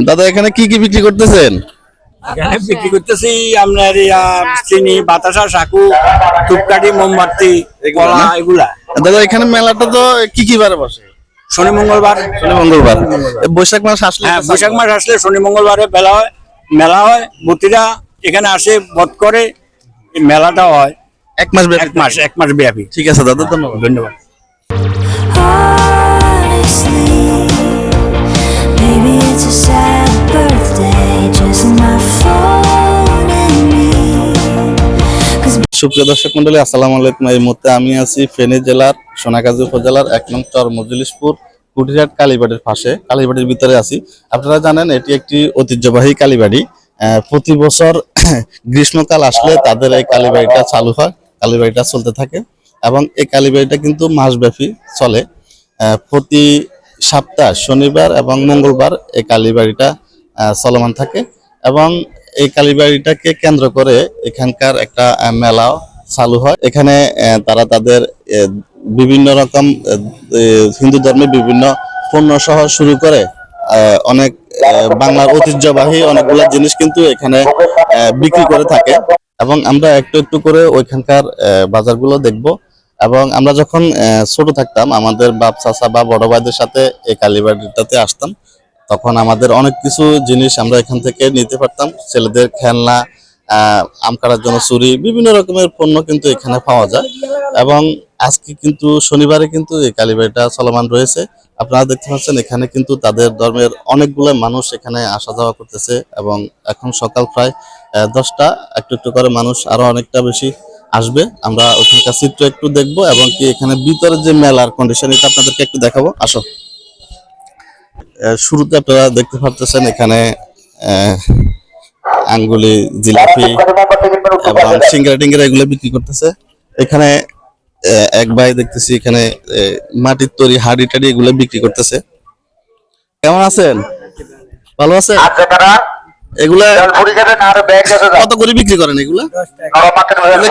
দাদা এখানে কি কি বিক্রি করতেছেন? এখানে বিক্রি করতেছি আপনার চিনি, বাতাসা, সাকু, ধূপকাঠি, মোমবাতি, কলা, এগুলা। দাদা এখানে মেলাটা তো কি কি বারে বসে? শনি মঙ্গলবার। শনি মঙ্গলবার। বৈশাখ মাস আসলে? হ্যাঁ, বৈশাখ মাস আসলে শনি মঙ্গলবারে মেলা হয়। ভর্তিরা এখানে আসে, বধ করে। মেলাটা হয় এক মাস ব্যাপী। এক মাস ব্যাপী। ঠিক আছে দাদা, ধন্যবাদ। ধন্যবাদ। সুপ্রিয় দর্শক মন্ডলী, আসসালামু আলাইকুম। এই মুহূর্তে আমি আছি ফেনী জেলার সোনাগাজী উপজেলার ১ নং চর মজলিশপুর কুটিরহাট কালীবাড়ির পাশে, কালীবাড়ির ভিতরে আছি। আপনারা জানেন এটি একটি ঐতিহ্যবাহী কালীবাড়ি। প্রতি বছর গ্রীষ্মকাল আসলে তাদের এই কালীবাড়িটা চালু হয়, কালীবাড়িটা চলতে থাকে এবং এই কালীবাড়িটা কিন্তু মাসব্যাপী চলে। প্রতি সপ্তাহ শনিবার এবং মঙ্গলবার এই কালীবাড়িটা চলমান থাকে এবং এই কালীবাড়িটাকে কেন্দ্র করে এখানকার একটা মেলাও চালু হয়। এখানে তারা তাদের বিভিন্ন রকম হিন্দু ধর্মের বিভিন্ন পণ্য সহ শুরু করে অনেক বাংলার ঐতিহ্যবাহী অনেকগুলো জিনিস কিন্তু এখানে বিক্রি করে থাকে এবং আমরা একটু একটু করে ওইখানকার বাজারগুলো দেখব। এবং আমরা যখন ছোট থাকতাম আমাদের বাপ চাচা বা বড় ভাইদের সাথে এই কালীবাড়িটাতে আসতাম, তখন আমাদের অনেক কিছু জিনিস আমরা এখান থেকে নিতে পারতাম। ছেলেদের খেলনা, আম কাটার জন্য ছুরি, বিভিন্ন রকমের পণ্য কিন্তু এখানে পাওয়া যায়। এবং আজকে কিন্তু শনিবারে কিন্তু এই কালীবাড়িটা চলমান রয়েছে। আপনারা দেখতে পাচ্ছেন এখানে কিন্তু তাদের ধর্মের অনেকগুলো মানুষ এখানে আসা যাওয়া করতেছে এবং এখন সকাল প্রায় 10টা, একটু একটু করে মানুষ আরো অনেকটা বেশি আসবে। আমরা ওখানকার চিত্র একটু দেখবো এবং কি এখানে ভিতরে যে মেলার কন্ডিশন এটা আপনাদেরকে একটু দেখাবো। আসো। শুরুতে আপনারা দেখতে পাচ্ছেন এখানে আঙ্গুলি, জিলাপি এবং সিঙ্গারা টিঙ্গারা এগুলো বিক্রি করতেছে। এখানে এক ভাই দেখতেছি এখানে মাটির তৈরি হাড়ি টাড়ি এগুলো বিক্রি করতেছে। কেমন আছেন? ভালো আছেন? এগুলা কত করে বিক্রি করেন? এগুলা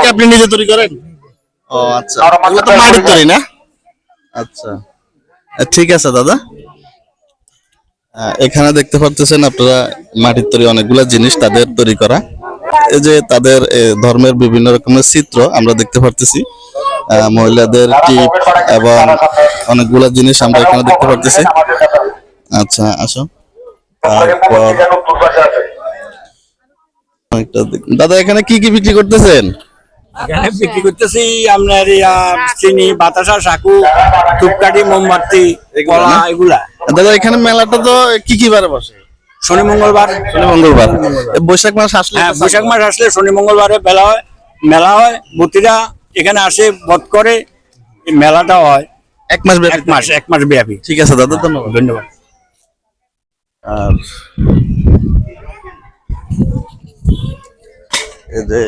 কি আপনি নিজে তৈরি করেন? ও আচ্ছা, এগুলো তো মাটির তৈরি না? আচ্ছা, ঠিক আছে দাদা। এখানে দেখতে পাচ্ছেন আপনারা মাটির তৈরি অনেকগুলা জিনিস তাদের তৈরি করা। এই যে তাদের ধর্মের বিভিন্ন রকমের চিত্র আমরা দেখতে পারতেছি, মহিলাদের টিপ এবং অনেকগুলা জিনিস আমরা এখানে দেখতে পারতেছি। আচ্ছা, আসো। তারপর দাদা এখানে কি কি বিক্রি করতেছেন? এখানে বিক্রি করতেছি আপনার চিনি, বাতাসা, সাকু, ধূপকাঠি, মোমবাতি, কলা, এগুলা। দাদা এখানে মেলাটা তো কি কি বারে বসে? শনি মঙ্গলবার। শনি মঙ্গলবার। বৈশাখ মাস আসলে? হ্যাঁ, বৈশাখ মাস আসলে শনি মঙ্গলবারে মেলা হয়। ভর্তিরা এখানে আসে, বধ করে। মেলাটা হয় এক মাস ব্যাপী। এক মাস ব্যাপী। ঠিক আছে দাদা, ধন্যবাদ। ধন্যবাদ। আর এই যে